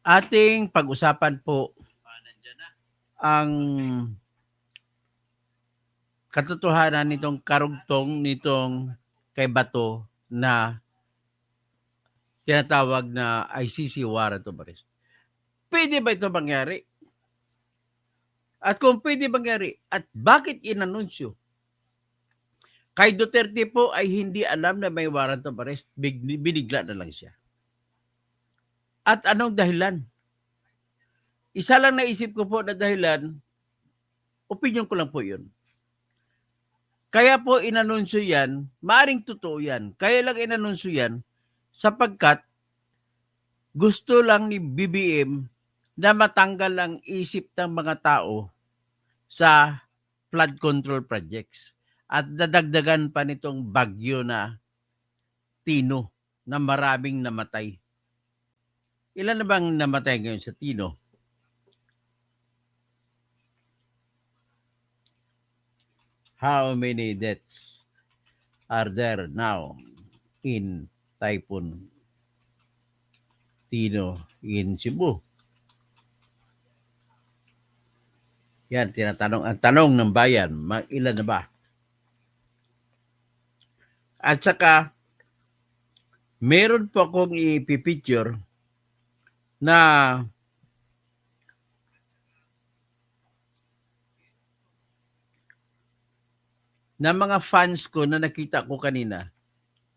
Ating pag-usapan po ang katotohanan nitong karugtong nitong kay Bato na tinatawag na ICC warrant of arrest. Pwede ba ito mangyari? At kung pwede mangyari, at bakit inanunsyo? Kay Duterte po ay hindi alam na may warrant of arrest. Binigla na lang siya. At anong dahilan? Isa lang naisip ko po na dahilan, opinion ko lang po yun. Kaya po inanunsyo yan, maaring totoo yan. Kaya lang inanunsyo yan sapagkat gusto lang ni BBM na matanggal ang isip ng mga tao sa flood control projects. At dadagdagan pa nitong bagyo na Tino na maraming namatay. Ilan na bang namatay ngayon sa Tino? How many deaths are there now in Typhoon Tino in Cebu? Yan, tinatanong. Ang tanong ng bayan, ilan na ba? At saka, meron po akong ipipicture na mga fans ko na nakita ko kanina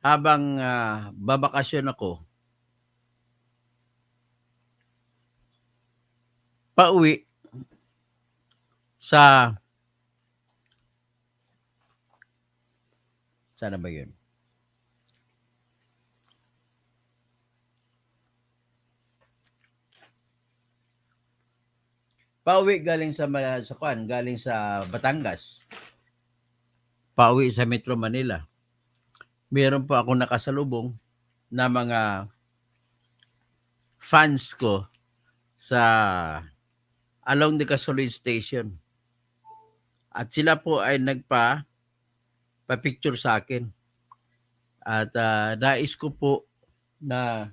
habang babakasyon ako pauwi sa sana ba yun? Pauwi galing sa galing sa Batangas. Pauwi sa Metro Manila. Meron po ako nakasalubong na mga fans ko sa along the Gasoline Station. At sila po ay pa-picture sa akin. At nais ko po na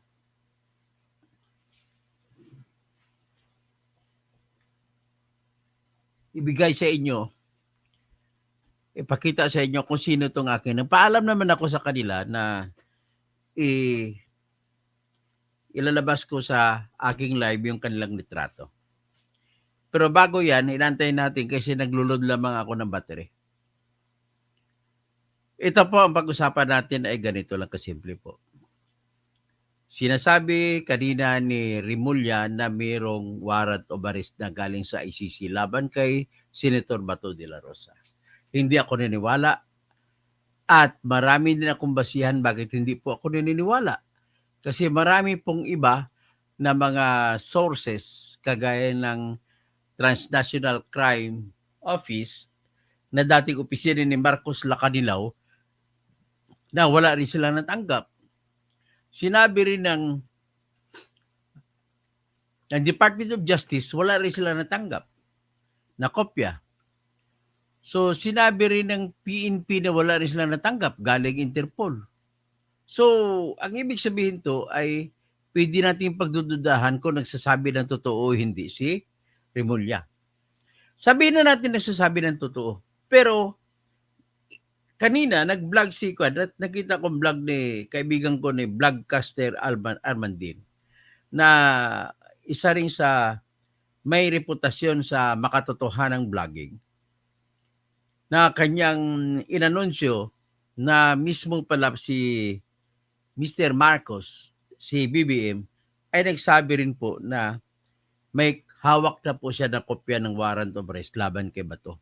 ibigay sa inyo, ipakita sa inyo kung sino itong akin. Nagpaalam naman ako sa kanila na ilalabas ko sa aking live yung kanilang litrato. Pero bago yan, inantay natin kasi naglulod lamang ako ng battery. Ito po ang pag-usapan natin ay ganito lang kasimple po. Sinasabi kanina ni Rimulya na mayroong warrant of arrest na galing sa ICC laban kay Senator Bato de la Rosa. Hindi ako naniniwala at marami din akong basihan bakit hindi po ako naniniwala. Kasi marami pong iba na mga sources kagaya ng Transnational Crime Office na dating opisina ni Marcos Lacanilaw na wala rin sila natanggap. Sinabi rin ng Department of Justice, wala rin sila natanggap na kopya. So, sinabi rin ng PNP na wala rin sila natanggap galing Interpol. So, ang ibig sabihin to ay pwede natin pagdududahan kung nagsasabi ng totoo o hindi si Rimulya. Sabihin na natin nagsasabi ng totoo. Pero, kanina, nag-vlog si Kwan at nakita ko vlog ni kaibigan ko ni Vlogcaster Armandin na isa rin sa may reputasyon sa makatotohanang vlogging na kanyang inanunsyo na mismo pala si Mr. Marcos, si BBM, ay nagsabi rin po na may hawak na po siya ng kopya ng warrant of arrest laban kay Bato.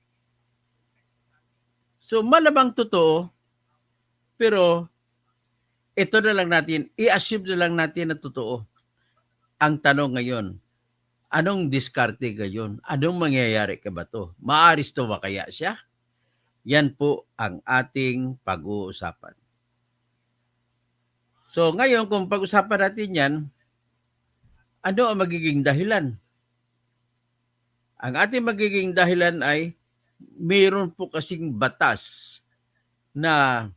So malamang totoo, pero ito na lang natin, i-assume na lang natin na totoo. Ang tanong ngayon, anong diskarte ngayon? Anong mangyayari kay Bato? Maaresto ba kaya siya? Yan po ang ating pag-uusapan. So ngayon, kung pag-usapan natin yan, ano ang magiging dahilan? Ang ating magiging dahilan ay mayroon po kasing batas na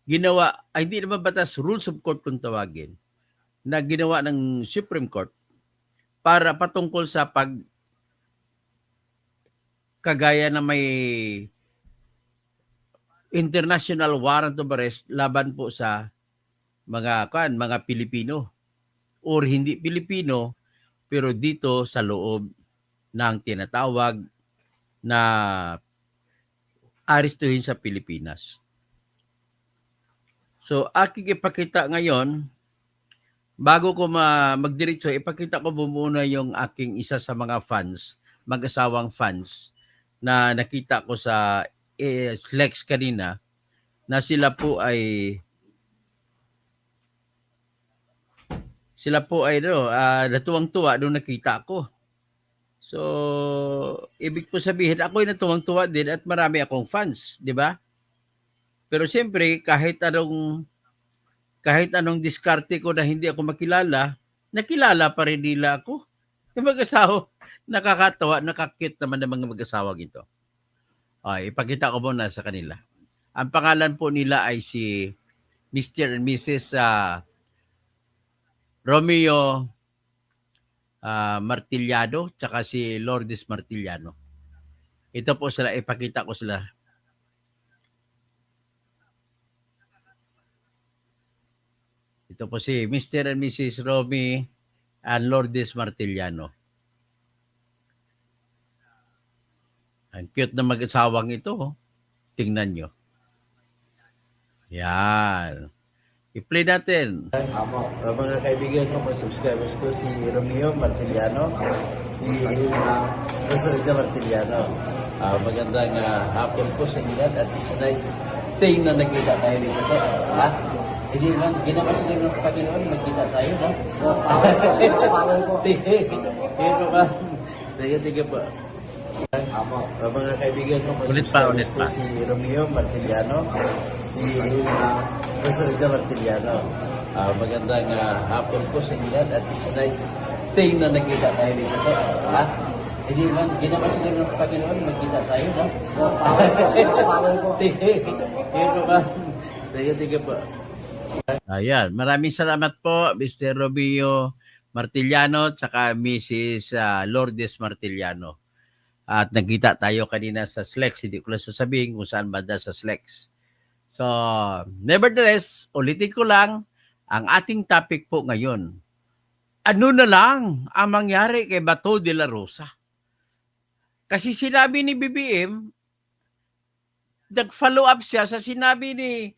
ginawa, ay hindi naman batas, rules of court kung tawagin, na ginawa ng Supreme Court para patungkol sa kagaya na may international warrant of arrest laban po sa mga Pilipino or hindi Pilipino pero dito sa loob ng tinatawag na arestuhin sa Pilipinas. So aking ipakita ngayon, bago ko magdiretso, ipakita ko muna yung aking isa sa mga fans, mag-asawang fans na nakita ko sa Slex kanina na sila po ay natuwang-tuwa nung nakita ko. So, ibig po sabihin, ako'y natuwang-tuwa din at marami akong fans, di ba? Pero siyempre, kahit anong diskarte ko na hindi ako makilala, nakilala pa rin nila ako. Yung mag-asawa, nakakatawa, nakakit naman ng mga mag-asawang ito. Ipakita ko muna sa kanila. Ang pangalan po nila ay si Mr. and Mrs. Romeo Martillano tsaka si Lourdes Martillano. Ito po sila, ipakita ko sila. Ito po si Mr. and Mrs. Romy and Lourdes Martillano. Ang cute na mag-asawang ito. Tingnan nyo. Yan. I-play natin. Mga kaibigan ko, mga subscribers ko, si Romeo Martillano, si Rosalita Martillano. Magandang hapon po sa inyo at nice thing na nakita tayo dito. Ha? Hindi man, ginawa sila ng Panginoon, magkita tayo, no? Sige, hero ka. Sige po. Mga kaibigan ko, mga ulit pa. si Romeo Martillano, si Rosalita Martillano. Magandang hapon po sa inyo at nice thing na nakita tayo dito. Ha? Hindi man, ginawa sila ng Panginoon, magkita tayo, no? Sige, hero ka. Sige po. Ayan, maraming salamat po Mr. Romeo Martillano tsaka Mrs. Lourdes Martillano. At nagkita tayo kanina sa Slex, hindi ko lang sasabihin kung saan banda sa Slex. So, nevertheless, ulitin ko lang, ang ating topic po ngayon, ano na lang ang mangyari kay Bato de la Rosa? Kasi sinabi ni BBM, nag-follow up siya sa sinabi ni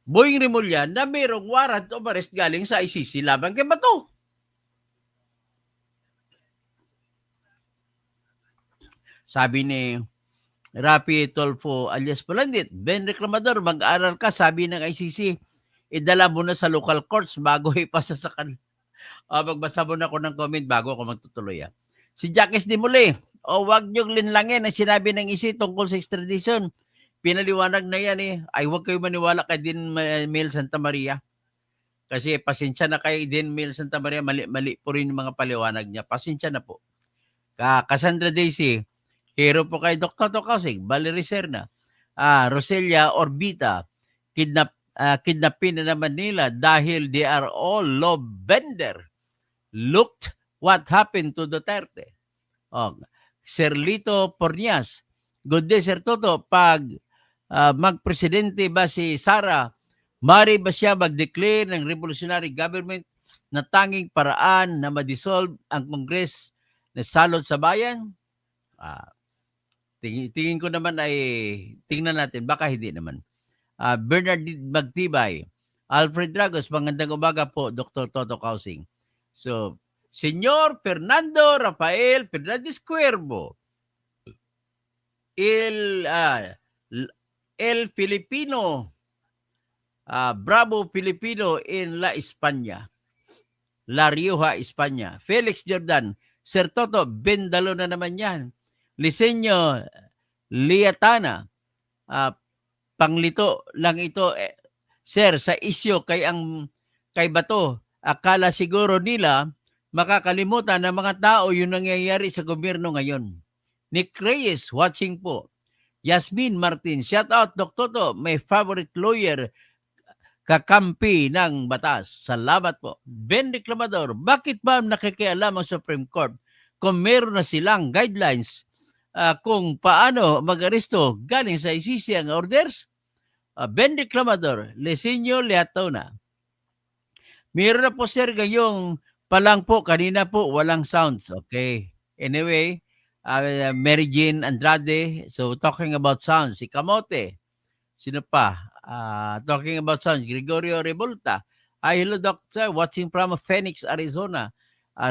Boying Rimulyan na mayroong warrant of arrest galing sa ICC laban kay Bato. Sabi ni Rapi Tolfo alias Palandit, Ben Reclamador, mag-aral ka, sabi ng ICC, idala mo na sa local courts bago ipasa sa kanila. Magbasa muna ako ng comment bago ako magtutuloy. Si Jacques Dimole, wag niyong linlangin ang sinabi ng ICC tungkol sa extradition. Pinaliwanag na yan ay huwag kayo maniwala kay Dean Mel Santa Maria. Kasi pasensya na kay Dean Mel Santa Maria, mali po rin yung mga paliwanag niya. Pasensya na po. Cassandra Daisy, hero po kay Dr. Tokausig, Valerie Serna, Roselia Orbita, kidnapin na naman nila dahil they are all love bender. Looked what happened to Duterte. Serlito Pornias, good day Sir Toto, pag magpresidente ba si Sara, mari ba siya mag-declare ng revolutionary government na tanging paraan na ma-dissolve ang Congress na salot sa bayan? Tingin ko naman ay tingnan natin, baka hindi naman. Bernard Magtibay, Alfred Dragos, magandang umaga po, Dr. Toto Kausing. So, Senyor Fernando Rafael Fernandez Cuervo, El Filipino, Bravo Filipino in La España, La Rioja, España. Felix Jordan, Sir Toto, bendalo na naman yan. Lisenyo Liatana, panglito lang ito. Sir, sa isyo kay Bato, akala siguro nila makakalimutan ng mga tao yung nangyayari sa gobyerno ngayon. Nick Reyes, watching po. Yasmin Martin, shout out Dr. Toto, my favorite lawyer, kakampi ng batas. Salamat po. Ben Reclamador, bakit ba nakikialam ang Supreme Court kung meron na silang guidelines kung paano mag-aresto galing sa ICC ang orders? Ben Reclamador, Lesinio Leatona. Meron na po sir ngayong palang po, kanina po walang sounds. Okay. Anyway, Mary Jane Andrade, so talking about sounds, si Kamote. Sino pa? Talking about sounds, Gregorio Revolta. Hello doctor, watching from Phoenix, Arizona.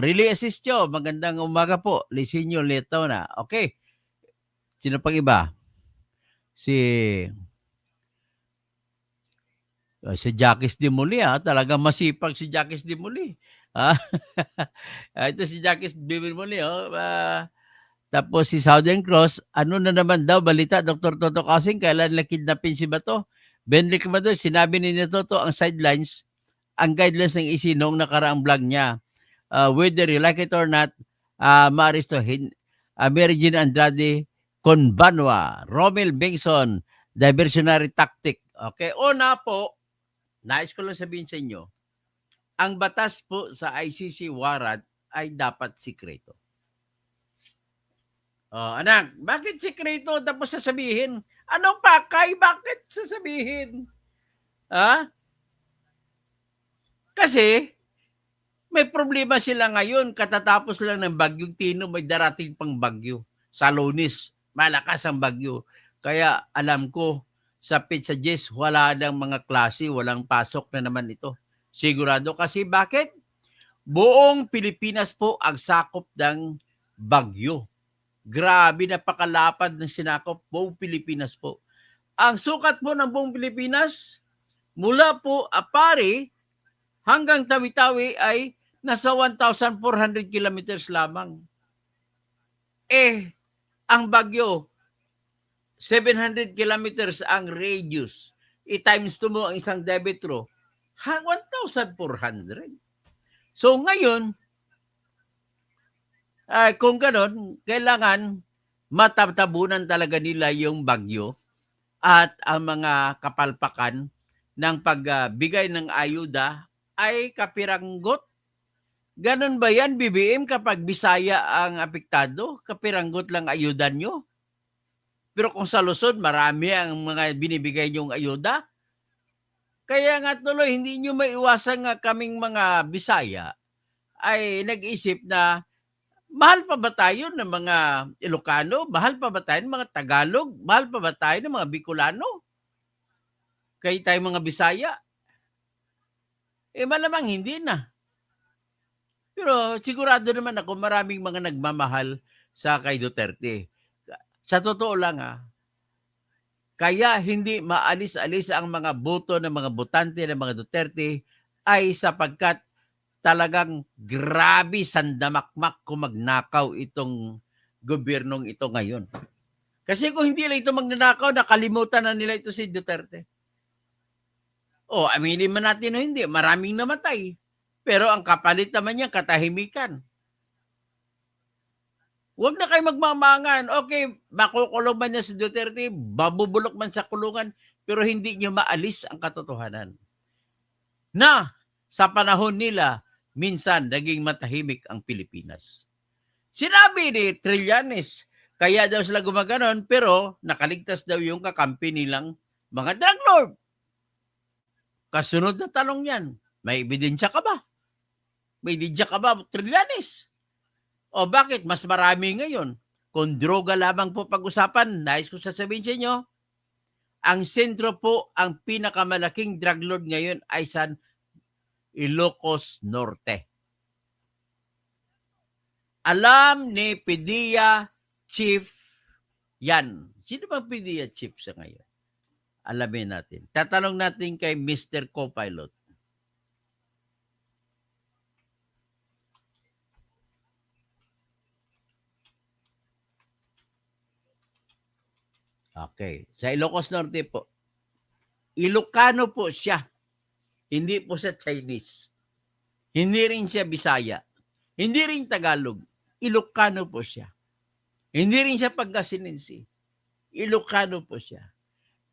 Really assist yo, magandang umaga po. Lisinio Letona. Okay. Sino pang iba? Si Jacques de Muli, talagang masipag si Jacques de Muli. Ito si Jacques de Muli, tapos si Southern Cross, ano na naman daw balita, Dr. Toto Kasing, kailan nakidnapin si Bato? Ben Reclamador, sinabi ni Toto ang sidelines, ang guidelines ng ICC noong nakaraang vlog niya. Whether you like it or not, Maristo, Mary Jane Andrade, Conbanwa, Romel Bengson, diversionary tactic. Okay, una po, nais ko lang sabihin sa inyo, ang batas po sa ICC warrant ay dapat sikreto. Anak, bakit sikreto tapos sasabihin? Anong pakay? Bakit sasabihin? Kasi may problema sila ngayon. Katatapos lang ng bagyong Tino, may darating pang bagyo. Sa Lunes, malakas ang bagyo. Kaya alam ko, sa Pizza Jess, wala nang mga klase, walang pasok na naman ito. Sigurado kasi bakit? Buong Pilipinas po ang sakop ng bagyo. Grabe, napakalapad ng sinakop buong Pilipinas po. Ang sukat po ng buong Pilipinas, mula po Apari hanggang Tawi-Tawi ay nasa 1,400 kilometers lamang. Ang bagyo, 700 kilometers ang radius. I-times 2 mo ang isang diametro, 1,400. So ngayon, kung ganon, kailangan matatabunan talaga nila yung bagyo at ang mga kapalpakan ng pagbigay ng ayuda ay kapiranggot. Ganon ba yan, BBM, kapag Bisaya ang apektado? Kapiranggot lang ayuda nyo? Pero kung sa Luzon, marami ang mga binibigay nyong ayuda. Kaya nga tuloy, hindi nyo maiwasan nga kaming mga Bisaya ay nag-isip na mahal pa ba tayo ng mga Ilocano? Mahal pa ba tayo ng mga Tagalog? Mahal pa ba tayo ng mga Bicolano? Kaya tayo mga Bisaya? Malamang hindi na. Pero sigurado naman ako maraming mga nagmamahal sa kay Duterte. Sa totoo lang kaya hindi maalis-alis ang mga boto ng mga botante ng mga Duterte ay sapagkat talagang grabe sandamakmak kung magnakaw itong gobyernong ito ngayon. Kasi kung hindi lang ito magnanakaw, nakalimutan na nila ito si Duterte. Aminin man natin o hindi, maraming namatay. Pero ang kapalit naman niya, katahimikan. Huwag na kayo magmamangan. Okay, makukulong man niya si Duterte, babubulok man sa kulungan, pero hindi niyo maalis ang katotohanan. Na sa panahon nila, minsan naging matahimik ang Pilipinas. Sinabi ni Trillanes, kaya daw sila gumaganon, pero nakaligtas daw yung kakampi nilang mga drug lord. Kasunod na tanong yan, may ebidensya ka ba? May ebidensya ka ba, Trillanes? Bakit? Mas marami ngayon. Kung droga lamang po pag-usapan, nais ko sasabihin sa inyo, ang sentro po, ang pinakamalaking drug lord ngayon ay San Ilocos Norte. Alam ni PDEA Chief yan. Sino bang PDEA Chief sa ngayon? Alamin natin. Tatanong natin kay Mr. Copilot. Okay. Sa Ilocos Norte po. Ilocano po siya. Hindi po siya Chinese. Hindi rin siya Bisaya. Hindi rin Tagalog. Ilocano po siya. Hindi rin siya Pangasinense. Ilocano po siya.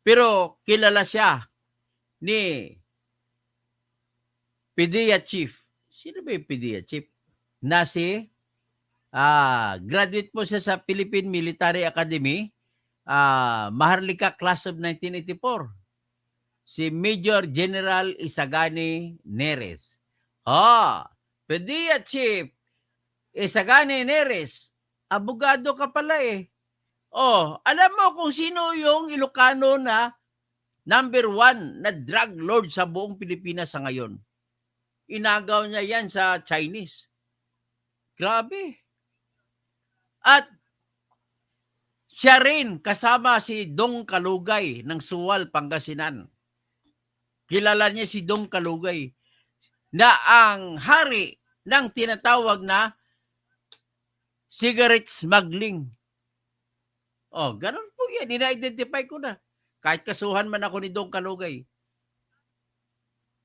Pero kilala siya ni PDEA chief. Sino ba yung PDEA chief? Na si graduate po siya sa Philippine Military Academy, Maharlika Class of 1984. Si Major General Isagani Neres. PDEA chief, Isagani Neres, abogado ka pala eh. Alam mo kung sino yung Ilocano na number 1 na drug lord sa buong Pilipinas sa ngayon? Inagaw niya yan sa Chinese. Grabe. At siya rin kasama si Dong Kalugay ng Suwal, Pangasinan. Kilala niya si Dong Kalugay na ang hari ng tinatawag na cigarette smuggling. Ganun po yan. Ina-identify ko na. Kahit kasuhan man ako ni Dong Kalugay.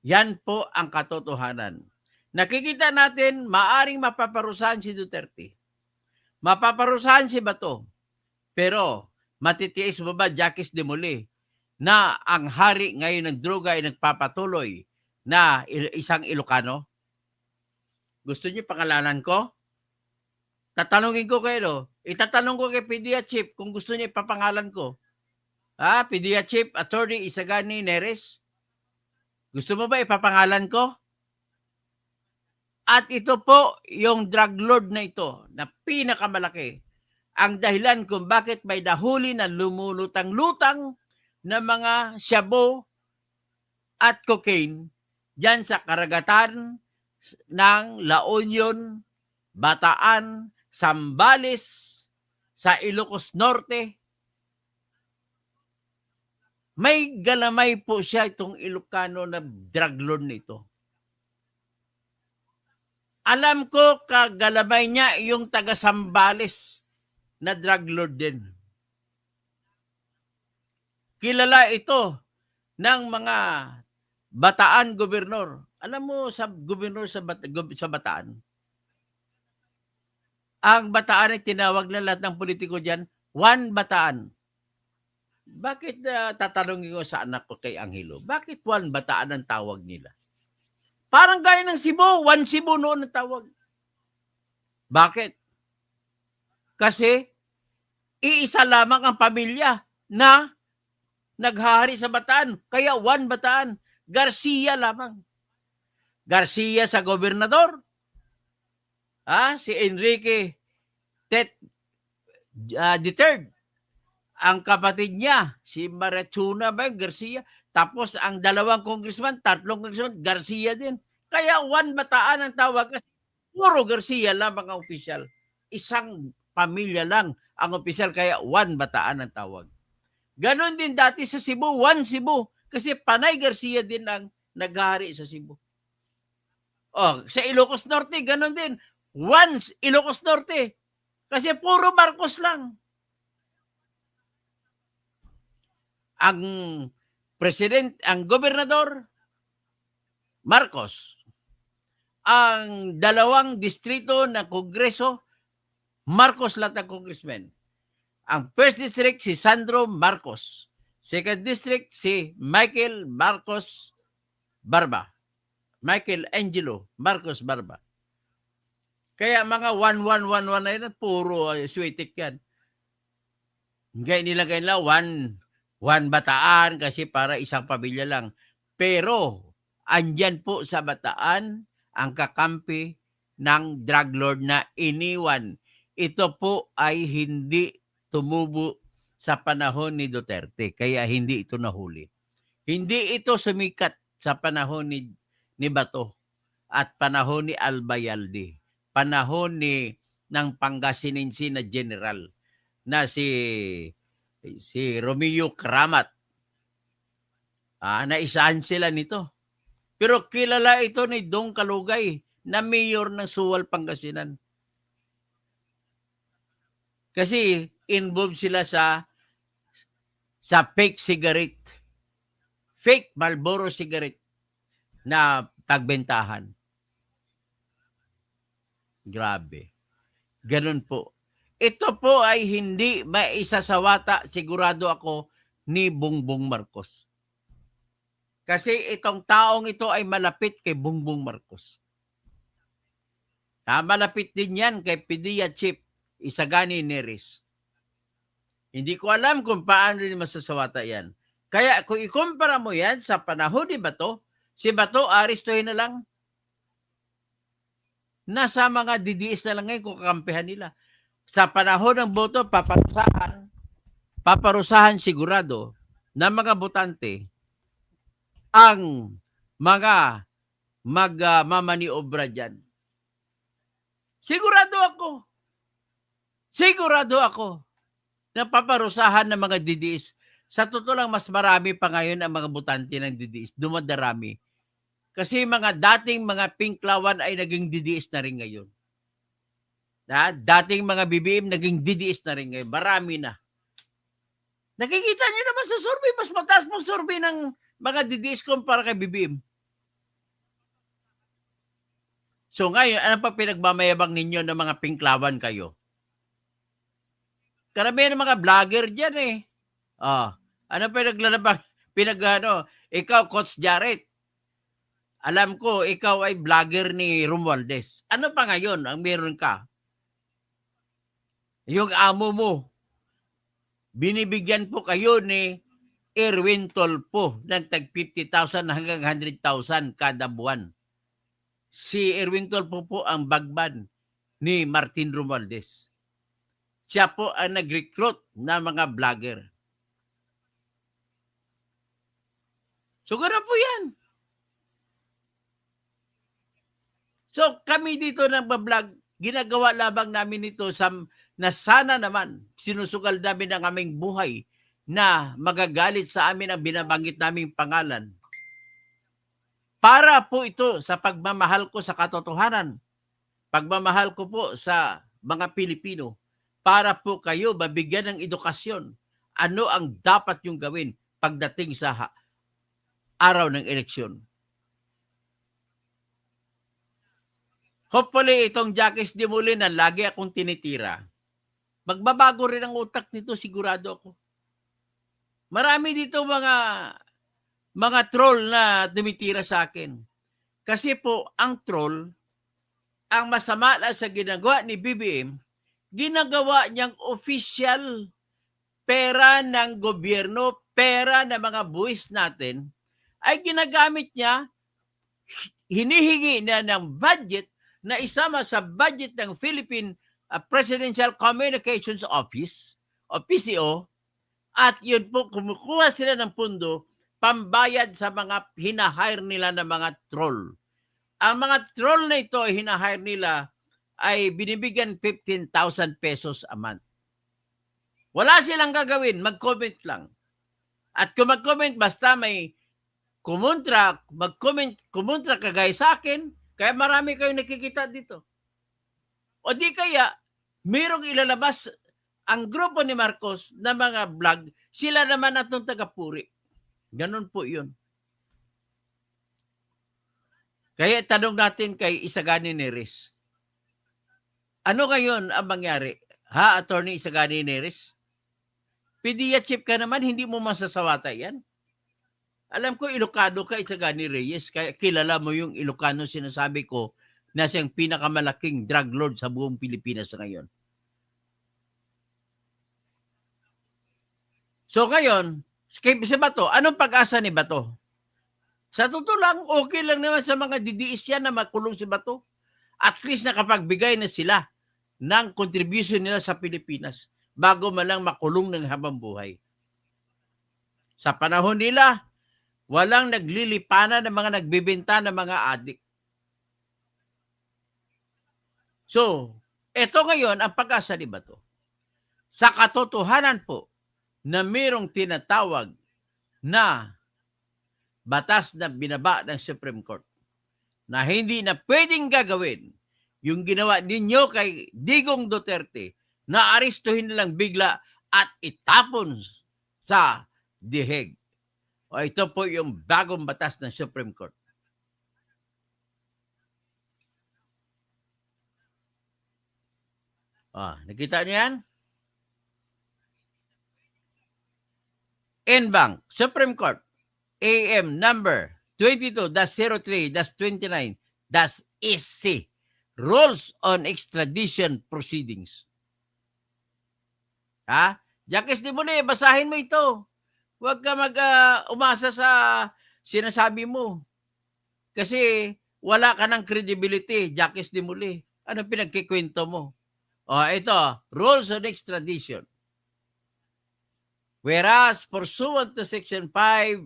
Yan po ang katotohanan. Nakikita natin, maaring mapaparusahan si Duterte. Mapaparusahan si Bato. Pero, matitiis mo ba, Jacques Demolay, na ang hari ngayon ng droga ay nagpapatuloy na isang Ilocano? Gusto niyo pangalanan ko? Tatanungin ko kayo, itatanong ko kay PDEA Chief kung gusto niya ipapangalan ko. PDEA Chief Attorney Isagani Neres? Gusto mo ba ipapangalan ko? At ito po yung drug lord na ito na pinakamalaki. Ang dahilan kung bakit may nahuli na lumulutang-lutang na mga shabu at cocaine dyan sa karagatan ng La Union, Bataan, Zambales, sa Ilocos Norte. May galamay po siya itong Ilocano na drug lord nito. Alam ko kagalamay niya yung taga Zambales na drug lord din. Kilala ito ng mga Bataan gobernador. Alam mo sa gobernador sa Bataan, ang Bataan ay tinawag na lahat ng politiko diyan, One Bataan. Bakit tatanungin ko sa anak ko kay Angelo, bakit One Bataan ang tawag nila? Parang gaya ng Cebu, One Cebu noon ang tawag. Bakit? Kasi iisa lamang ang pamilya na naghahari sa Bataan. Kaya One Bataan. Garcia lamang. Garcia sa gobernador. Si Enrique III. Ang kapatid niya, si Marachuna Garcia. Tapos ang dalawang congressman, tatlong congressman, Garcia din. Kaya One Bataan ang tawag kasi puro Garcia lamang ang opisyal. Isang pamilya lang ang opisyal, kaya One Bataan ang tawag. Ganon din dati sa Cebu, One Cebu. Kasi Panay Garcia din ang naghahari sa Cebu. Sa Ilocos Norte, ganon din. One Ilocos Norte. Kasi puro Marcos lang. Ang ang gobernador, Marcos. Ang dalawang distrito na kongreso, Marcos lahat ng congressman. Ang first district, si Sandro Marcos. Second district, si Michael Marcos Barba. Michael Angelo Marcos Barba. Kaya mga 1-1-1-1 na yun, puro sweetik yan. Ngayon nilagay nila One Bataan kasi para isang pamilya lang. Pero, andyan po sa Bataan ang kakampi ng drug lord na iniwan. Ito po ay hindi tumubo sa panahon ni Duterte, kaya hindi ito nahuli. Hindi ito sumikat sa panahon ni Bato at panahon ni Albayalde, panahon ng Pangasinense na general na si Romeo Kramat. Naisahan sila nito. Pero kilala ito ni Dong Kalugay na mayor ng Suwal, Pangasinan. Kasi involved sila sa fake cigarette. Fake Marlboro cigarette na pagbentahan. Grabe. Ganun po. Ito po ay hindi maisasawata, sigurado ako, ni Bongbong Marcos. Kasi itong taong ito ay malapit kay Bongbong Marcos. Malapit din yan kay PDEA Chief Isagani Neris. Hindi ko alam kung paano rin masasawata yan. Kaya kung ikumpara mo yan sa panahon ni Bato, si Bato aristuhin na lang. Nasa mga DDS na lang ngayon kung kakampihan nila. Sa panahon ng boto, paparusahan sigurado ng mga botante ang mga magmamaniobra dyan. Sigurado ako na paparusahan ng mga DDS. Sa totoo lang, mas marami pa ngayon ang mga botante ng DDS. Dumadarami. Kasi mga dating mga pinklawan ay naging DDS na rin ngayon. Dating mga BBM naging DDS na rin ngayon. Marami na. Nakikita niyo naman sa survey, mas mataas pang survey ng mga DDS kumpara kay BBM. So ngayon, ano pa pinagmamayabang ninyo ng mga pinklawan kayo? Karamihan ng mga vlogger dyan eh. Ano pinaglalabang? Ikaw, Coach Jarrett. Alam ko, ikaw ay vlogger ni Romualdez. Ano pa ngayon ang meron ka? Yung amo mo, binibigyan po kayo ni Erwin Tolpo ng tag 50,000 hanggang 100,000 kada buwan. Si Erwin Tolpo po ang bagman ni Martin Romualdez. Siya po ang nag-recruit na mga vlogger. So, gano'n po yan. So, kami dito nagbablog, ginagawa labang namin ito na sana naman sinusugal namin ang aming buhay na magagalit sa amin ang binabanggit naming pangalan. Para po ito sa pagmamahal ko sa katotohanan. Pagmamahal ko po sa mga Pilipino. Para po kayo mabigyan ng edukasyon. Ano ang dapat yung gawin pagdating sa araw ng eleksyon. Hopefully, itong Jacques de Molina, lagi akong tinitira. Magbabago rin ang utak nito, sigurado ako. Marami dito mga troll na tumitira sa akin. Kasi po, ang troll, ang masama na sa ginagawa ni BBM, ginagawa niyang official pera ng gobyerno, pera ng mga buwis natin, ay ginagamit niya, hinihingi na ng budget na isama sa budget ng Philippine Presidential Communications Office o PCO, at yun po, kumukuha sila ng pundo pambayad sa mga hinahire nila ng mga troll. Ang mga troll na ito, hinahire nila ay binibigyan 15,000 pesos a month. Wala silang gagawin, mag-comment lang. At kung mag-comment, basta may kumontra kagaya sa akin, kaya marami kayong nakikita dito. O di kaya, mayroong ilalabas ang grupo ni Marcos na mga vlog, sila naman atong tagapuri. Ganon po yun. Kaya tanong natin kay Isagani Neris. Ano ngayon ang mangyari? Attorney Isagani Neris? PDEA Chief ka naman, hindi mo masasawata yan. Alam ko, Ilocano ka, Isagani Reyes. Kaya kilala mo yung Ilocano sinasabi ko na siyang pinakamalaking drug lord sa buong Pilipinas ngayon. So ngayon, si Bato, anong pag-asa ni Bato? Sa totoo lang, okay lang naman sa mga DDS yan na makulong si Bato. At least nakapagbigay na sila ng contribution nila sa Pilipinas bago malang makulong ng habang buhay. Sa panahon nila, walang naglilipanan ng mga nagbibenta ng mga adik. So, ito ngayon ang pag-asa ni Bato. Sa katotohanan po na mayroong tinatawag na batas na binaba ng Supreme Court na hindi na pwedeng gagawin yung ginawa ninyo kay Digong Duterte na aristuhin nilang bigla at itapon sa diheg. O ito po yung bagong batas ng Supreme Court. Nakita niyo yan? NBank, Supreme Court. AM number 22-03-29-EC, Rules on Extradition Proceedings. Ha? Jacques de Muli, basahin mo ito. Huwag ka umasa sa sinasabi mo. Kasi wala ka ng credibility, Jacques de Muli. Ano pinagkikwento mo? Ito, Rules on Extradition. Whereas, pursuant to Section 5,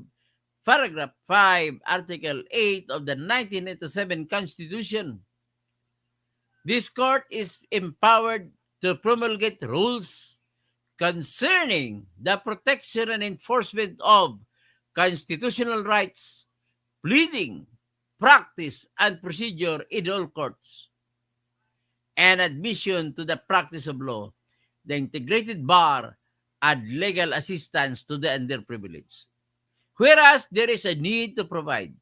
Paragraph 5, Article 8 of the 1987 Constitution, this court is empowered to promulgate rules concerning the protection and enforcement of constitutional rights, pleading, practice, and procedure in all courts, and admission to the practice of law, the integrated bar, and legal assistance to the underprivileged. Whereas there is a need to provide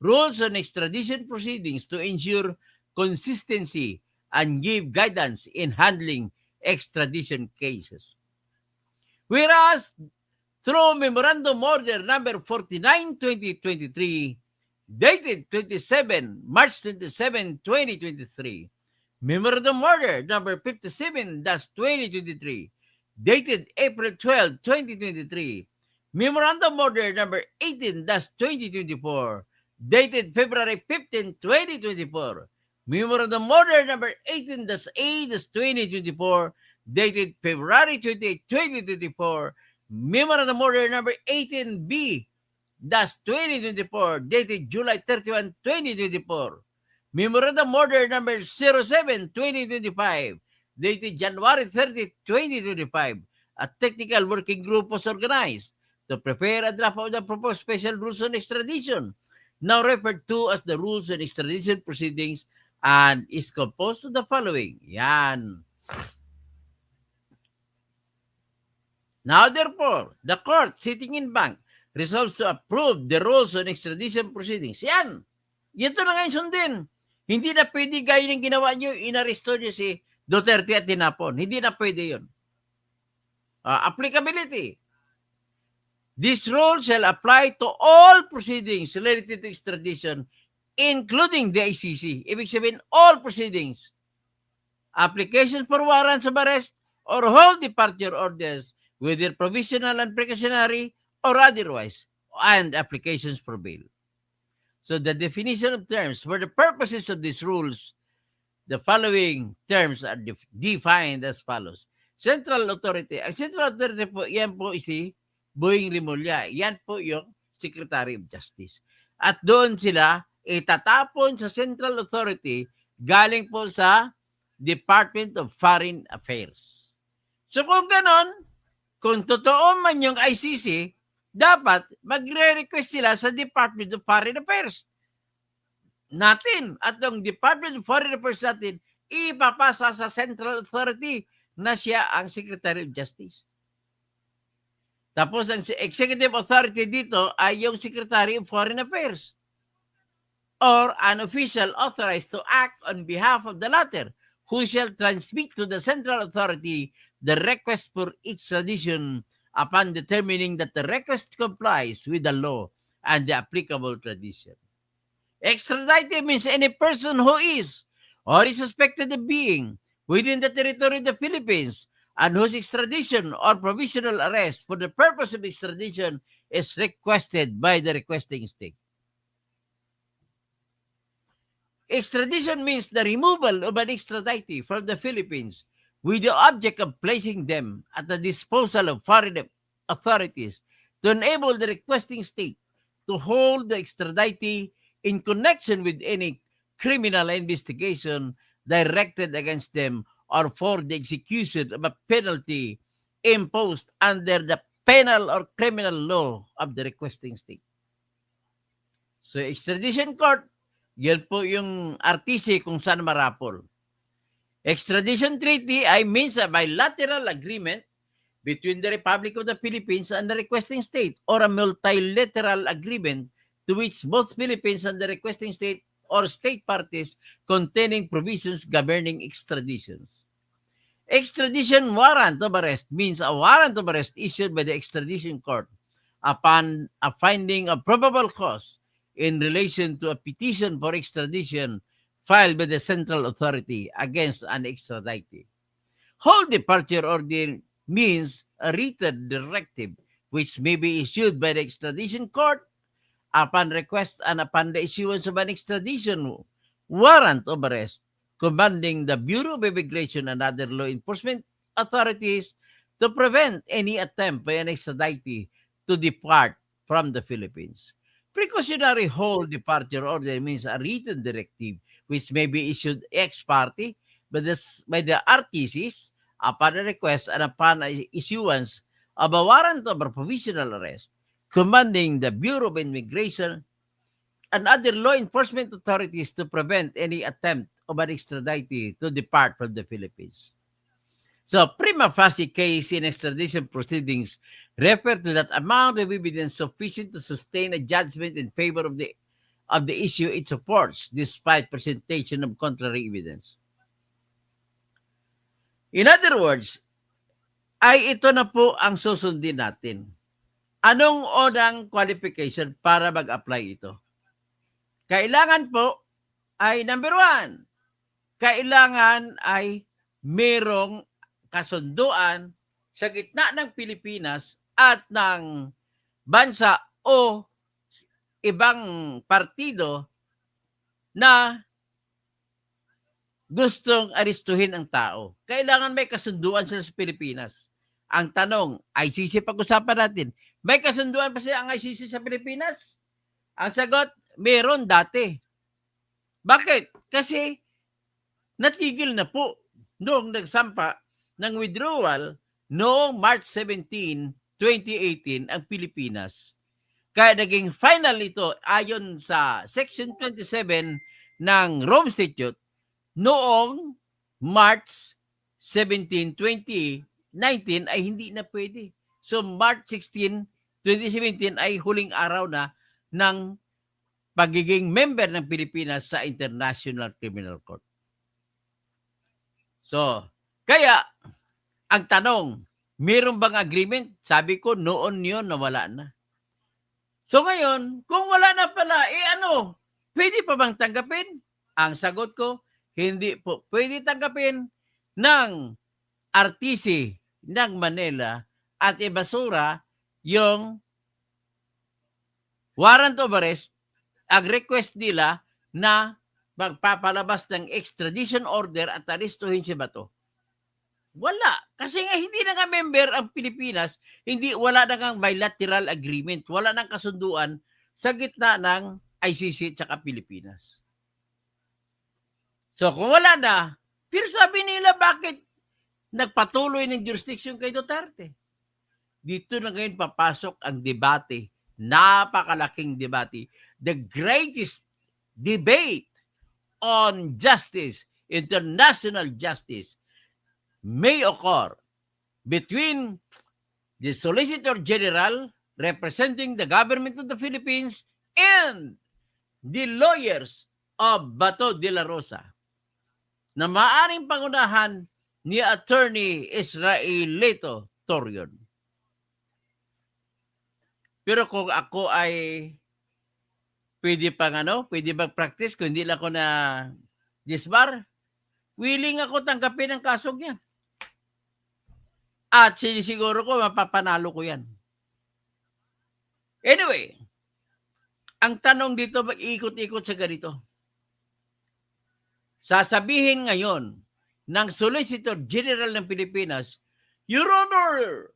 rules on extradition proceedings to ensure consistency and give guidance in handling extradition cases. Whereas through Memorandum Order number 49/2023, dated March 27, 2023, Memorandum Order number 57-2023, dated April 12, 2023, Memorandum Order number 18-2024, dated February 15, 2024, Memorandum Order number 18-A-2024, dated February 28, 2024, Memorandum Order number 18B-2024, dated July 31, 2024, Memorandum Order number 07-2025, dated January 30, 2025, a technical working group was organized to prepare a draft of the proposed special rules on extradition, now referred to as the Rules on Extradition Proceedings, and is composed of the following. Yan. Now, therefore, the court sitting in bank resolves to approve the rules on extradition proceedings. Yan. Ito na ngayon sundin. Hindi na pwede gaya ng ginawa nyo, inaresto nyo si Duterte at tinapon. Hindi na pwede yun. Applicability. This rule shall apply to all proceedings related to extradition, including the ICC. Ibig sabihin, all proceedings. Applications for warrants of arrest or whole departure orders, whether provisional and precautionary or otherwise, and applications for bail. So the definition of terms, for the purposes of these rules, the following terms are defined as follows. Central Authority. Ang Central Authority po, yan po si Boying Rimulya. Yan po yung Secretary of Justice. At doon sila itatapon sa Central Authority galing po sa Department of Foreign Affairs. So kung ganon, kung totoo man yung ICC, dapat magre-request sila sa Department of Foreign Affairs natin. At yung Department of Foreign Affairs natin, ipapasa sa Central Authority na siya ang Secretary of Justice. Tapos ang Executive Authority dito ay yung Secretary of Foreign Affairs or an official authorized to act on behalf of the latter, who shall transmit to the Central Authority the request for extradition upon determining that the request complies with the law and the applicable tradition. Extradited means any person who is or is suspected of being within the territory of the Philippines and whose extradition or provisional arrest for the purpose of extradition is requested by the requesting state. Extradition means the removal of an extraditee from the Philippines with the object of placing them at the disposal of foreign authorities to enable the requesting state to hold the extraditee in connection with any criminal investigation directed against them or for the execution of a penalty imposed under the penal or criminal law of the requesting state. So, extradition court, yan po yung RTC kung saan marapol. Extradition treaty means a bilateral agreement between the Republic of the Philippines and the requesting state, or a multilateral agreement to which both Philippines and the requesting state or state parties containing provisions governing extraditions. Extradition warrant of arrest means a warrant of arrest issued by the extradition court upon a finding of probable cause in relation to a petition for extradition filed by the central authority against an extraditee. Whole departure order means a written directive which may be issued by the extradition court upon request and upon the issuance of an extradition warrant of arrest, commanding the Bureau of Immigration and other law enforcement authorities to prevent any attempt by an extraditee to depart from the Philippines. Precautionary whole departure order means a written directive which may be issued ex parte by the RTCs upon a request and upon issuance of a warrant of a provisional arrest, commanding the Bureau of Immigration and other law enforcement authorities to prevent any attempt of an extraditee to depart from the Philippines. So, prima facie case in extradition proceedings refer to that amount of evidence sufficient to sustain a judgment in favor of the issue it supports, despite presentation of contrary evidence. In other words, ay ito na po ang susundin natin. Anong unang qualification para mag-apply ito? Kailangan po ay number 1, kailangan ay merong kasunduan sa gitna ng Pilipinas at ng bansa o ibang partido na gustong aristuhin ang tao. Kailangan may kasunduan sila sa Pilipinas. Ang tanong, ICC pag-usapan natin, may kasunduan pa siya ang ICC sa Pilipinas? Ang sagot, meron dati. Bakit? Kasi natigil na po noong nagsampa ng withdrawal noong March 17, 2018 ang Pilipinas. Kaya naging final ito ayon sa Section 27 ng Rome Statute noong March 17, 2019 ay hindi na pwede. So March 16, 2017 ay huling araw na ng pagiging member ng Pilipinas sa International Criminal Court. So, kaya, ang tanong, mayroon bang agreement? Sabi ko, noon yun, nawala na. So ngayon, kung wala na pala, pwede pa bang tanggapin? Ang sagot ko, hindi po pwede tanggapin ng RTC ng Manila at ibasura yung warrant of arrest, ang request nila na magpapalabas ng extradition order at aristuhin si Bato. Wala. Kasi nga hindi na nga member ang Pilipinas, wala na nga bilateral agreement, wala nang kasunduan sa gitna ng ICC at Pilipinas. So kung wala na, pero sabi nila bakit nagpatuloy ng jurisdiction kay Duterte? Dito na ngayon papasok ang debate, napakalaking debate, the greatest debate on justice, international justice, may occur between the Solicitor General representing the government of the Philippines and the lawyers of Bato de la Rosa na maaring pangunahan ni Attorney Israelito Torion. Pero kung ako ay pwede mag-practice kung hindi lang ako na disbar, willing ako tanggapin ang kasong yan. At sinisiguro ko, mapapanalo ko yan. Anyway, ang tanong dito, mag-ikot-ikot sa ganito. Sasabihin ngayon ng Solicitor General ng Pilipinas, Your Honor,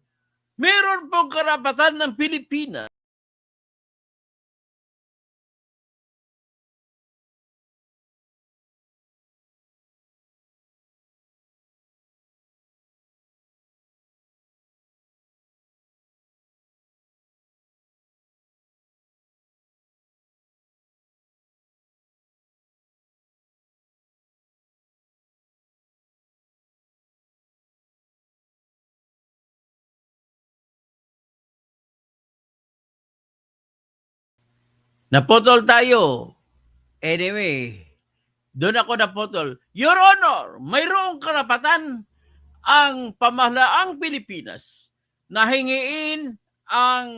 meron pong karapatan ng Pilipinas naputol tayo. Anyway, doon ako naputol. Your Honor, mayroong karapatan ang pamahalaang Pilipinas na hingiin ang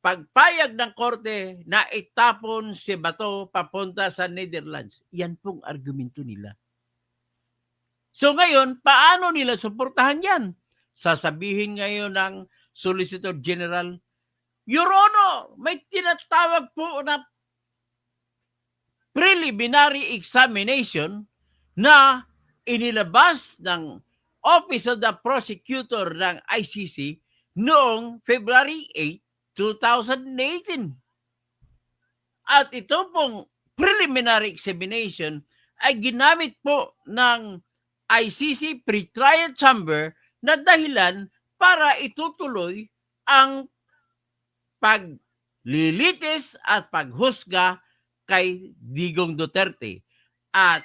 pagpayag ng korte na itapon si Bato papunta sa Netherlands. Yan pong argumento nila. So ngayon, paano nila suportahan yan? Sasabihin ngayon ng Solicitor General, Your Honor, may tinatawag po na preliminary examination na inilabas ng Office of the Prosecutor ng ICC noong February 8, 2018. At ito pong preliminary examination ay ginamit po ng ICC Pretrial Chamber na dahilan para itutuloy ang paglilitis at paghusga kay Digong Duterte. At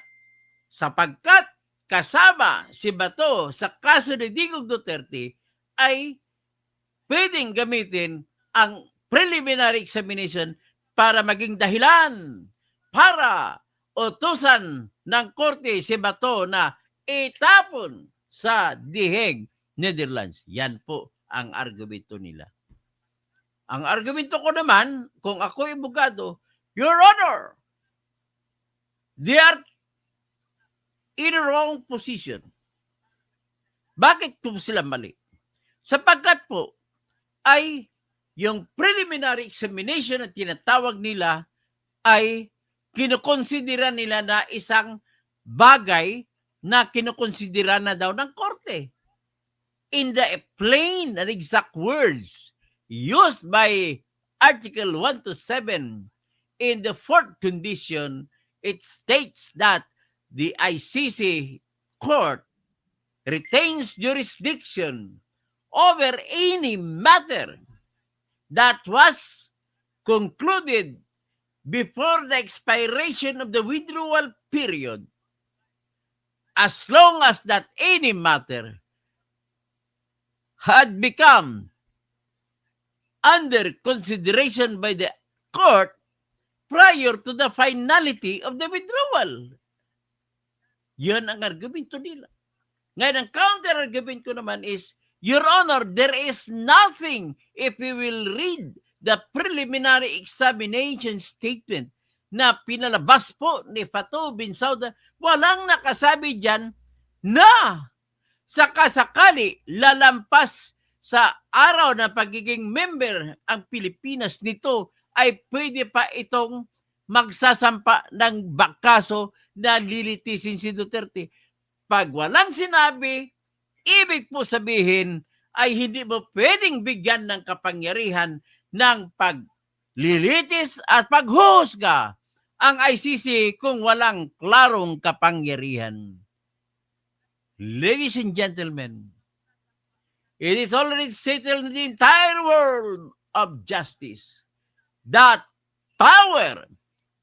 sapagkat kasama si Bato sa kaso ni Digong Duterte, ay pwedeng gamitin ang preliminary examination para maging dahilan para utusan ng korte si Bato na itapon sa The Hague, Netherlands. Yan po ang argumento nila. Ang argumento ko naman, kung ako abogado, Your Honor, they are in the wrong position. Bakit po sila mali? Sapagkat po ay yung preliminary examination na tinatawag nila ay kinukonsidera nila na isang bagay na kinukonsidera na daw ng korte. In the plain and exact words used by Article 1 to 7, in the fourth condition, it states that the ICC court retains jurisdiction over any matter that was concluded before the expiration of the withdrawal period, as long as that any matter had become under consideration by the court prior to the finality of the withdrawal. Yan ang argumento nila. Ngayon, ang counter-argument ko naman is, Your Honor, there is nothing, if we will read the preliminary examination statement na pinalabas po ni Fatou Bensouda, walang nakasabi dyan na sakasakali lalampas sa araw na pagiging member ang Pilipinas nito ay pwede pa itong magsasampa ng bakaso na lilitisin si Duterte. Pag walang sinabi, ibig po sabihin ay hindi mo pwedeng bigyan ng kapangyarihan ng paglilitis at paghuhusga ang ICC kung walang klarong kapangyarihan. Ladies and gentlemen, it is already settled in the entire world of justice that power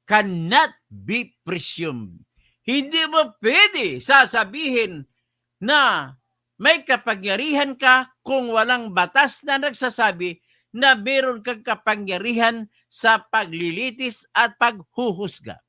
cannot be presumed. Hindi mo pwede sasabihin na may kapangyarihan ka kung walang batas na nagsasabi na meron kang kapangyarihan sa paglilitis at paghuhusga.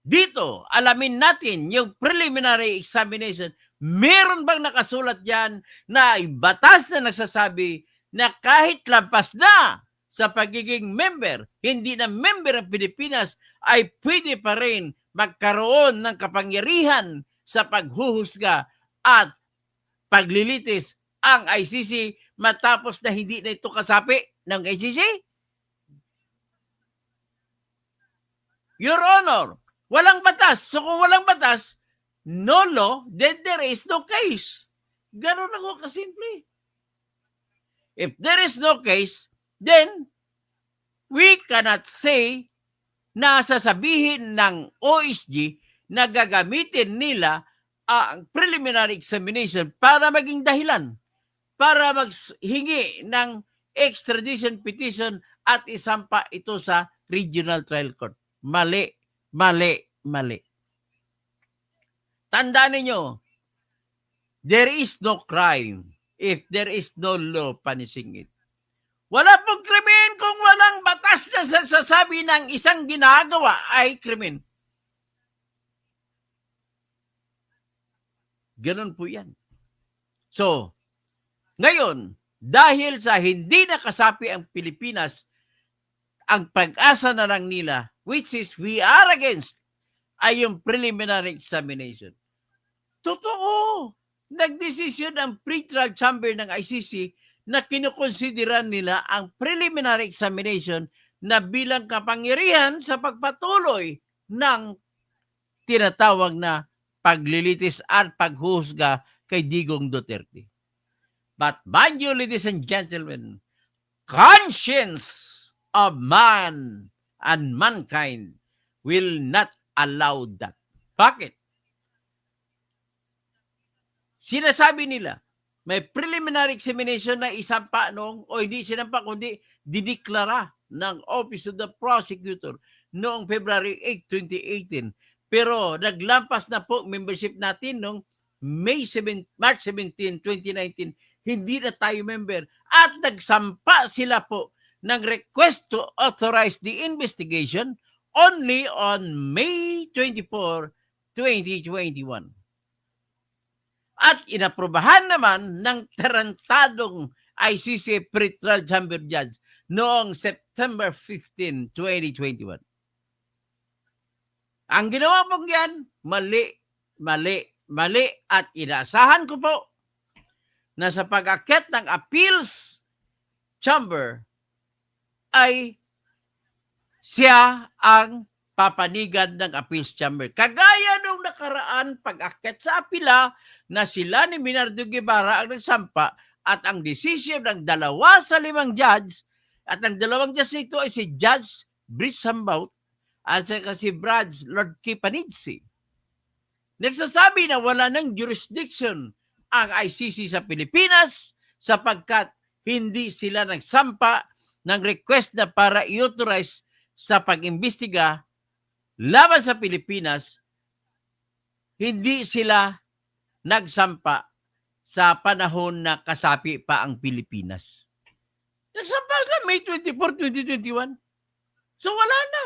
Dito, alamin natin yung preliminary examination. Meron bang nakasulat dyan na batas na nagsasabi na kahit lampas na sa pagiging member, hindi na member ng Pilipinas, ay pwede pa rin magkaroon ng kapangyarihan sa paghuhusga at paglilitis ang ICC matapos na hindi na ito kasapi ng ICC? Your Honor, walang batas. So kung walang batas, no law, then there is no case. Ganun ako kasimple. If there is no case, then we cannot say na sasabihin ng OSG na gagamitin nila ang preliminary examination para maging dahilan, para maghingi ng extradition petition at isampa ito sa Regional Trial Court. Mali, mali, mali. Tandaan ninyo, there is no crime if there is no law punishing it. Wala pong krimen kung walang batas na sasabi ng isang ginagawa ay krimen. Ganun po yan. So, ngayon, dahil sa hindi nakasapi ang Pilipinas ang pag-asa na lang nila, which is we are against, ay yung preliminary examination. Totoo. Nagdesisyon ang pre-trial chamber ng ICC na kinukonsideran nila ang preliminary examination na bilang kapangyarihan sa pagpatuloy ng tinatawag na paglilitis at paghuhusga kay Digong Duterte. But mind you, ladies and gentlemen, conscience of man and mankind will not allow that. Bakit? Sinasabi nila, may preliminary examination na isampa noong, o hindi sinampa, kundi dideklara ng Office of the Prosecutor noong February 8, 2018. Pero naglampas na po membership natin noong March 17, 2019. Hindi na tayo member. At nagsampa sila po ng request to authorize the investigation only on May 24, 2021. At inaprobahan naman ng tarantadong ICC Pre-Trial Chamber Judge noong September 15, 2021. Ang ginawa pong yan, mali at inaasahan ko po na sa pag-akyat ng Appeals Chamber ay siya ang papanigan ng Appeals Chamber. Kagaya nung nakaraan pag-akyat sa apila na sila ni Minardo Guevara ang nagsampa at ang desisyon ng 2 sa 5 judge at ang 2 judge nito ay si Judge Brice Sambaut at si Brad Lord Kipanidsi. Nagsasabi na wala ng jurisdiction ang ICC sa Pilipinas sapagkat hindi sila nagsampa ng request na para i-authorize sa pag-imbestiga laban sa Pilipinas. Hindi sila nagsampa sa panahon na kasapi pa ang Pilipinas. Nagsampa na May 24, 2021. So wala na.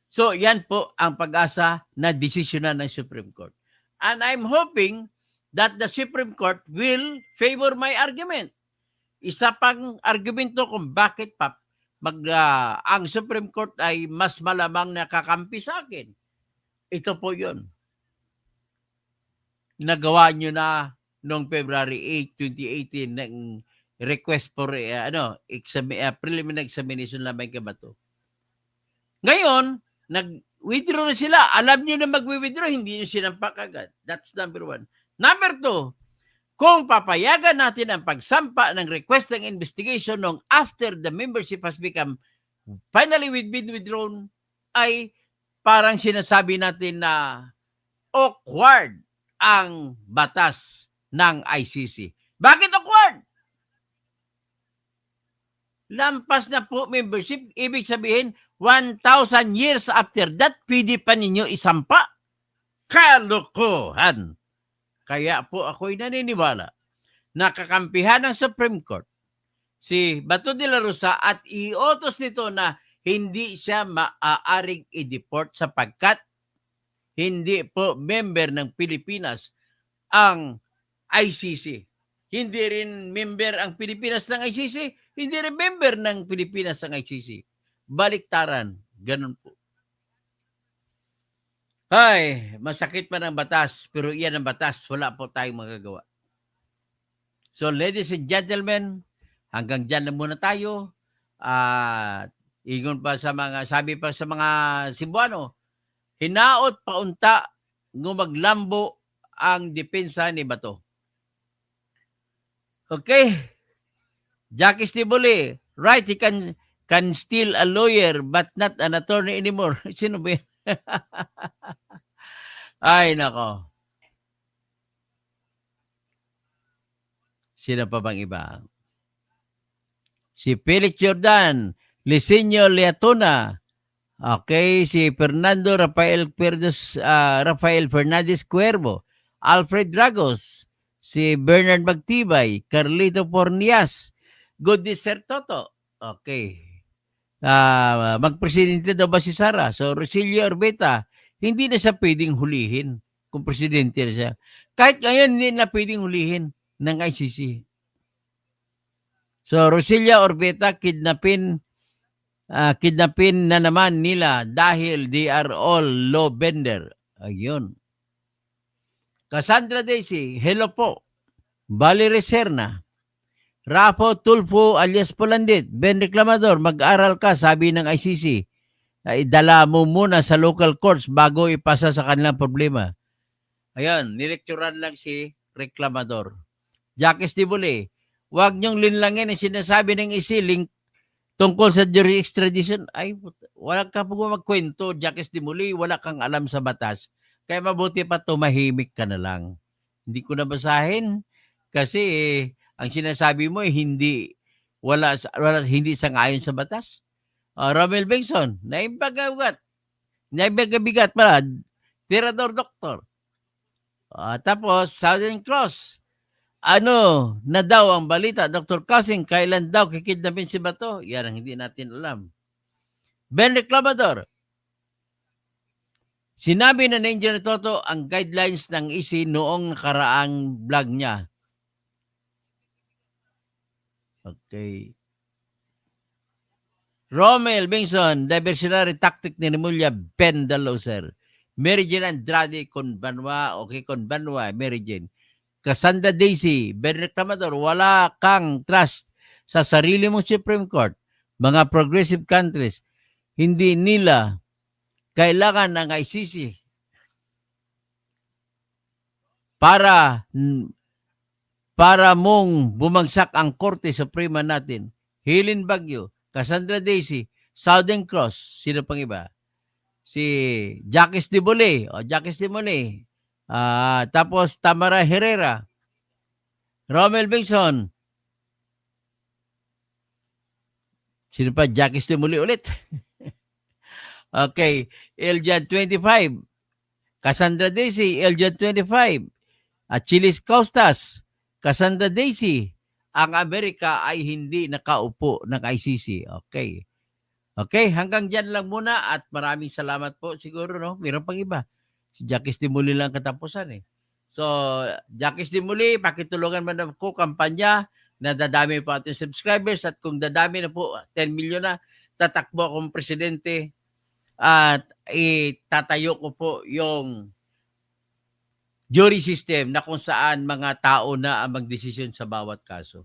So yan po ang pag-asa na desisyonan ng Supreme Court. And I'm hoping that the Supreme Court will favor my argument. Isa pang argumento kung bakit pa ang Supreme Court ay mas malamang nakakampi sa akin. Ito po yun. Nagawa nyo na noong February 8, 2018 ng request for preliminary examination lamang kabato. Ngayon, nag-withdraw na sila. Alam nyo na mag-withdraw, hindi nyo sinampak agad. That's number 1. Number 2, kung papayagan natin ang pagsampa ng request ng investigation nung after the membership has become finally been withdrawn, ay parang sinasabi natin na awkward ang batas ng ICC. Bakit awkward? Lampas na po membership, ibig sabihin 1,000 years after that, pwede pa ninyo isampa. Kalokohan! Kaya po ako'y naniniwala na kakampihan ng Supreme Court si Bato de la Rosa at iutos nito na hindi siya maaaring i-deport sapagkat hindi po member ng Pilipinas ang ICC. Hindi rin member ang Pilipinas ng ICC, hindi rin member ng Pilipinas ang ICC. Baliktaran, ganun po. Ay, masakit man ang batas, pero iyan ang batas. Wala po tayong magagawa. So, ladies and gentlemen, hanggang dyan na muna tayo. Ingon pa sa mga, sabi pa sa mga Cebuano, hinaot paunta ng maglambo ang depensa ni Bato. Okay? Jackie Stiboli, right, he can still a lawyer but not an attorney anymore. Sino ba yan? Ay, nako. Sino pa bang iba? Si Felix Jordan, Lisenio Leatona, okay, si Fernando Rafael Fernandez Cuervo, Alfred Dragos, si Bernard Magtibay, Carlito Pornias, Goodisser Toto, okay. Magpresidente daw ba si Sara? So, Rosilio Orbeta, hindi na siya pwedeng hulihin kung presidente na siya. Kahit ngayon, hindi na pwedeng hulihin ng ICC. So, Rosilia Orbeta, kidnapin na naman nila dahil they are all law bender. Ayun. Cassandra Daisy, hello po. Bali Reserna. Rapo Tulfo alias Polandit, Ben Reclamador, mag-aral ka, sabi ng ICC. Idala mo muna sa local courts bago ipasa sa kanilang problema. Ayan, nilecturan lang si Reclamador. Jacques Dibule, huwag niyong linlangin ang sinasabi ng isiling tungkol sa jury extradition. Ay, wala ka po magkwento, Jacques Dibule, wala kang alam sa batas. Kaya mabuti pa tumahimik ka na lang. Hindi ko nabasahin kasi ang sinasabi mo hindi hindi sangayon sa batas. Romel Bengson, naibagabigat pala, tirador doktor. Tapos, Southern Cross, ano na daw ang balita, Dr. Kasing, kailan daw kikidnapin si Bato? Yan ang hindi natin alam. Ben Reclamador, sinabi na ni Engineer Toto ang guidelines ng ISI noong nakaraang vlog niya. Okay. Romel Bengson, diversionary tactic ni Remulla Pendaloser. Mary Jane Andrade Conbanwa, okay, Conbanwa, Mary Jane. Cassandra Daisy, Ben Reclamador, wala kang trust sa sarili mong Supreme Court. Mga progressive countries, hindi nila kailangan ng ICC para mong bumagsak ang Korte Suprema natin. Hilin Bagyo, Cassandra Daisy, Southern Cross, sino pang iba? Si Jacques Dibole, tapos Tamara Herrera, Romel Bengson, sino pa? Jacques Dibole ulit. Okay, Eljan 25, Cassandra Daisy, Eljan 25, at Chilis Costas, Cassandra Daisy, ang Amerika ay hindi nakaupo ng ICC. Okay. Okay, hanggang dyan lang muna at maraming salamat po. Siguro, no? Mayroon pang iba. Si Jacques Dimuli lang katapusan eh. So, Jacques Dimuli, pakitulungan mo na po kampanya na dadami po ating subscribers at kung dadami na po, 10 million na, tatakbo akong presidente at itatayo ko po yung jury system na kung saan mga tao na ang magdesisyon sa bawat kaso.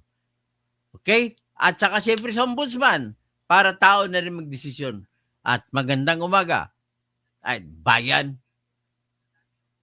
Okay? At saka siyempre sa ombudsman, para tao na rin magdesisyon. At magandang umaga. Ay, bayan.